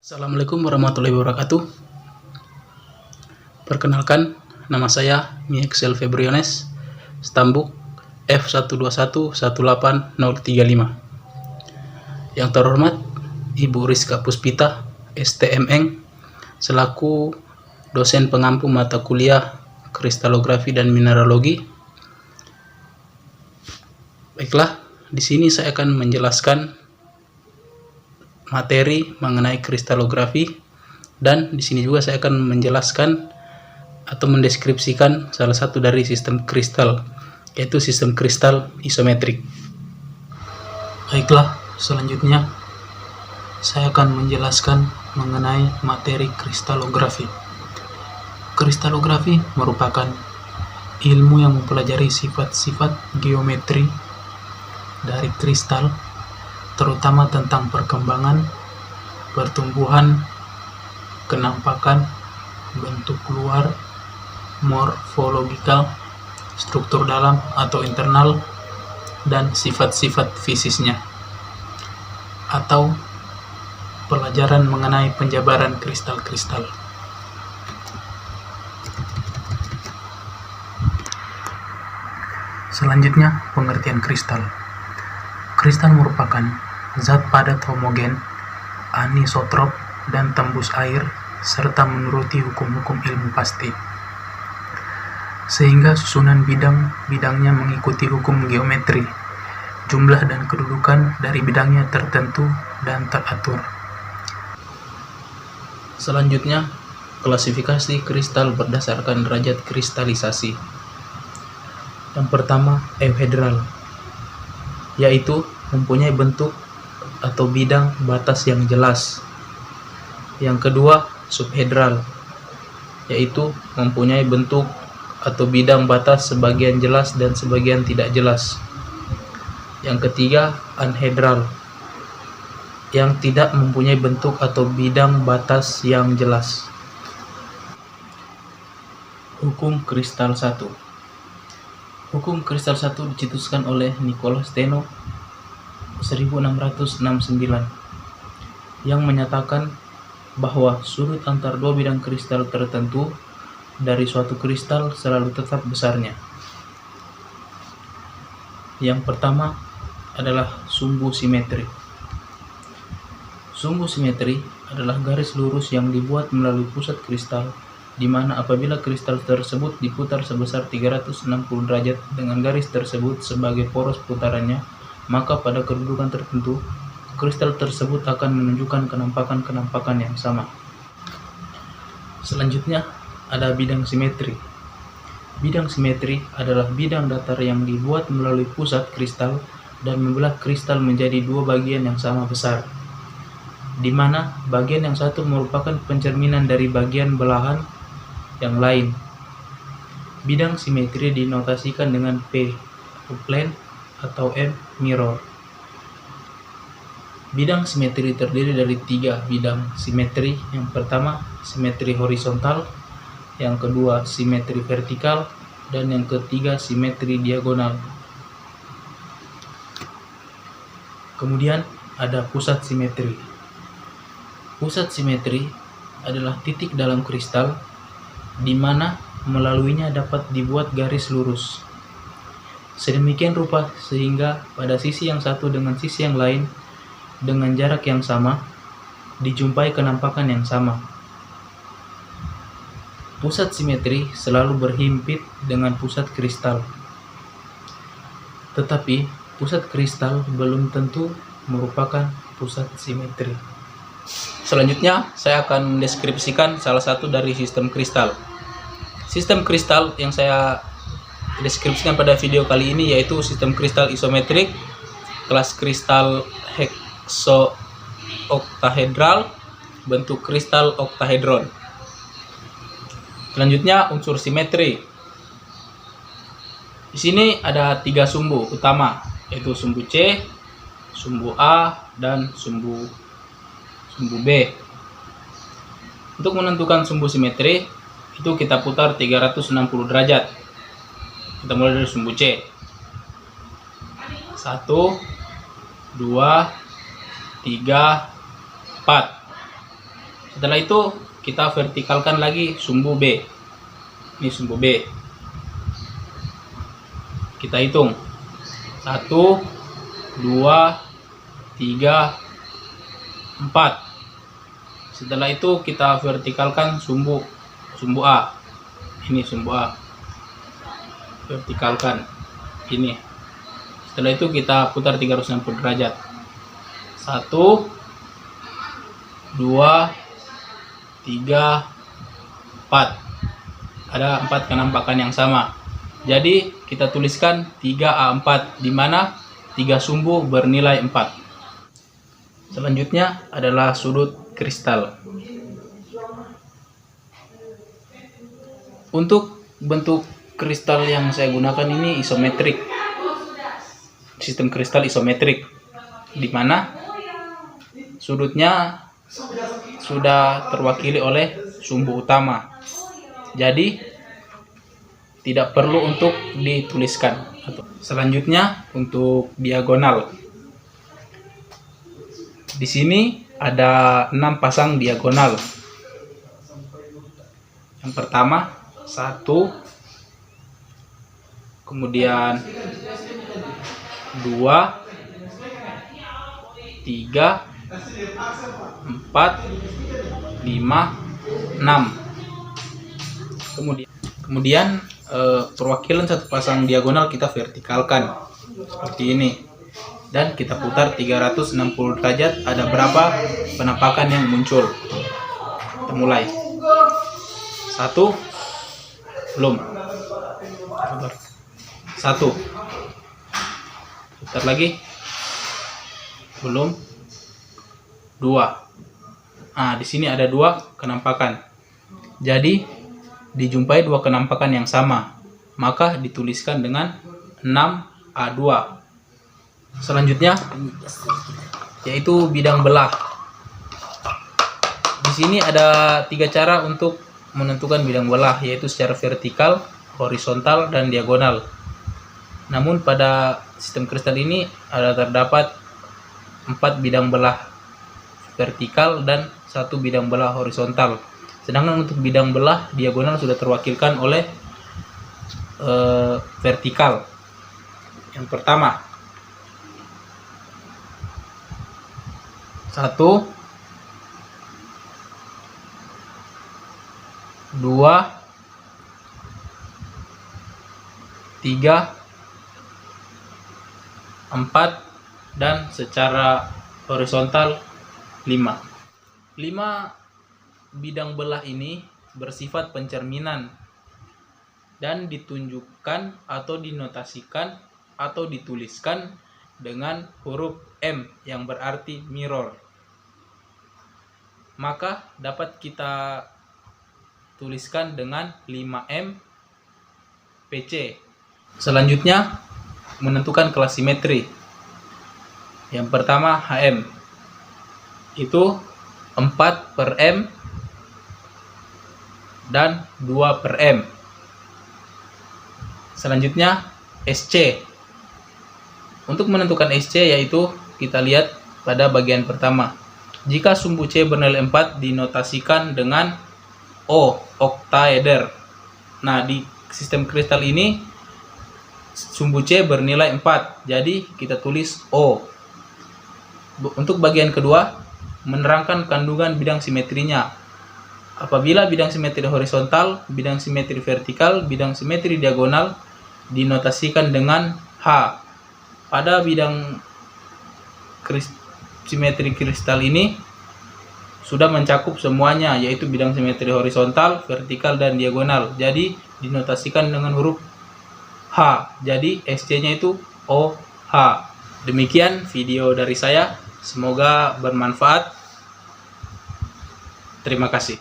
Assalamualaikum warahmatullahi wabarakatuh. Perkenalkan, nama saya Miexel Febriones, stambuk F12118035. Yang terhormat Ibu Rizka Puspita, STMN, selaku dosen pengampu mata kuliah Kristalografi dan Mineralogi. Baiklah, di sini saya akan menjelaskan materi mengenai kristalografi, dan di sini juga saya akan menjelaskan atau mendeskripsikan salah satu dari sistem kristal, yaitu sistem kristal isometrik. Baiklah, selanjutnya saya akan menjelaskan mengenai materi kristalografi. Kristalografi merupakan ilmu yang mempelajari sifat-sifat geometri dari kristal, terutama tentang perkembangan, pertumbuhan, kenampakan, bentuk luar, morfologikal, struktur dalam atau internal, dan sifat-sifat fisisnya, atau pelajaran mengenai penjabaran kristal-kristal. Selanjutnya, pengertian kristal. Kristal merupakan zat padat homogen, anisotrop, dan tembus air, serta menuruti hukum-hukum ilmu pasti, sehingga susunan bidang-bidangnya mengikuti hukum geometri. Jumlah dan kedudukan dari bidangnya tertentu dan teratur. Selanjutnya, klasifikasi kristal berdasarkan derajat kristalisasi. Yang pertama, euhedral, yaitu mempunyai bentuk atau bidang batas yang jelas. Yang kedua, subhedral, yaitu mempunyai bentuk atau bidang batas sebagian jelas dan sebagian tidak jelas. Yang ketiga, anhedral, yang tidak mempunyai bentuk atau bidang batas yang jelas. Hukum kristal 1. Hukum kristal 1 dicetuskan oleh Nikola Steno 1669, yang menyatakan bahwa sudut antar dua bidang kristal tertentu dari suatu kristal selalu tetap besarnya. Yang pertama adalah sumbu simetri. Sumbu simetri adalah garis lurus yang dibuat melalui pusat kristal, di mana apabila kristal tersebut diputar sebesar 360 derajat dengan garis tersebut sebagai poros putarannya, maka pada kedudukan tertentu, kristal tersebut akan menunjukkan kenampakan-kenampakan yang sama. Selanjutnya, ada bidang simetri. Bidang simetri adalah bidang datar yang dibuat melalui pusat kristal dan membelah kristal menjadi dua bagian yang sama besar, di mana bagian yang satu merupakan pencerminan dari bagian belahan yang lain. Bidang simetri dinotasikan dengan P plane atau M mirror. Bidang simetri terdiri dari 3 bidang simetri. Yang pertama, simetri horizontal, yang kedua, simetri vertikal, dan yang ketiga, simetri diagonal. Kemudian ada pusat simetri. Pusat simetri adalah titik dalam kristal di mana melaluinya dapat dibuat garis lurus sedemikian rupa sehingga pada sisi yang satu dengan sisi yang lain dengan jarak yang sama dijumpai kenampakan yang sama. Pusat simetri selalu berhimpit dengan pusat kristal, tetapi pusat kristal belum tentu merupakan pusat simetri. Selanjutnya, saya akan mendeskripsikan salah satu dari sistem kristal. Sistem kristal yang saya deskripsikan pada video kali ini yaitu sistem kristal isometrik, kelas kristal hekso-oktahedral, bentuk kristal oktahedron. Selanjutnya, unsur simetri. Di sini ada 3 sumbu utama, yaitu sumbu C, sumbu A, dan sumbu B. Untuk menentukan sumbu simetri, itu kita putar 360 derajat. Kita mulai dari sumbu C. 1, 2, 3, 4. Setelah itu kita vertikalkan lagi sumbu B. Ini sumbu B. Kita hitung 1, 2, 3, 4. Setelah itu kita vertikalkan sumbu A. Ini sumbu A. Vertikalkan ini. Setelah itu kita putar 360 derajat. 1, 2, 3, 4. Ada 4 kenampakan yang sama. Jadi kita tuliskan 3A4, di mana 3 sumbu bernilai 4. Selanjutnya adalah sudut kristal. Untuk bentuk kristal yang saya gunakan ini isometrik. Sistem kristal isometrik, di mana sudutnya sudah terwakili oleh sumbu utama. Jadi tidak perlu untuk dituliskan. Selanjutnya untuk diagonal. Di sini ada 6 pasang diagonal. Yang pertama 1, kemudian 2, 3, 4, 5, 6. Kemudian perwakilan satu pasang diagonal kita vertikalkan seperti ini, dan kita putar 360 derajat. Ada berapa penampakan yang muncul? Kita mulai. 1, belum. 1. Putar lagi. Belum. 2. Nah, di sini ada 2 kenampakan. Jadi dijumpai 2 kenampakan yang sama, maka dituliskan dengan 6A2. Selanjutnya yaitu bidang belah. Di sini ada 3 cara untuk menentukan bidang belah, yaitu secara vertikal, horizontal, dan diagonal. Namun pada sistem kristal ini terdapat 4 bidang belah vertikal dan 1 bidang belah horizontal. Sedangkan untuk bidang belah diagonal sudah terwakilkan oleh vertikal. Yang pertama 1, 2, 3, 4, dan secara horizontal 5. 5 bidang belah ini bersifat pencerminan dan ditunjukkan atau dinotasikan atau dituliskan dengan huruf M yang berarti mirror. Maka dapat kita tuliskan dengan 5M PC. Selanjutnya menentukan kelas simetri. Yang pertama HM, itu 4/M dan 2/M. Selanjutnya SC. Untuk menentukan SC yaitu kita lihat pada bagian pertama. Jika sumbu C bernilai 4 dinotasikan dengan O, oktaeder. Nah, di sistem kristal ini sumbu C bernilai 4, jadi kita tulis O. Untuk bagian kedua, menerangkan kandungan bidang simetrinya. Apabila bidang simetri horizontal, bidang simetri vertikal, bidang simetri diagonal dinotasikan dengan H. Pada bidang simetri kristal ini sudah mencakup semuanya, yaitu bidang simetri horizontal, vertikal, dan diagonal. Jadi dinotasikan dengan huruf H. Jadi SC-nya itu OH. Demikian video dari saya. Semoga bermanfaat. Terima kasih.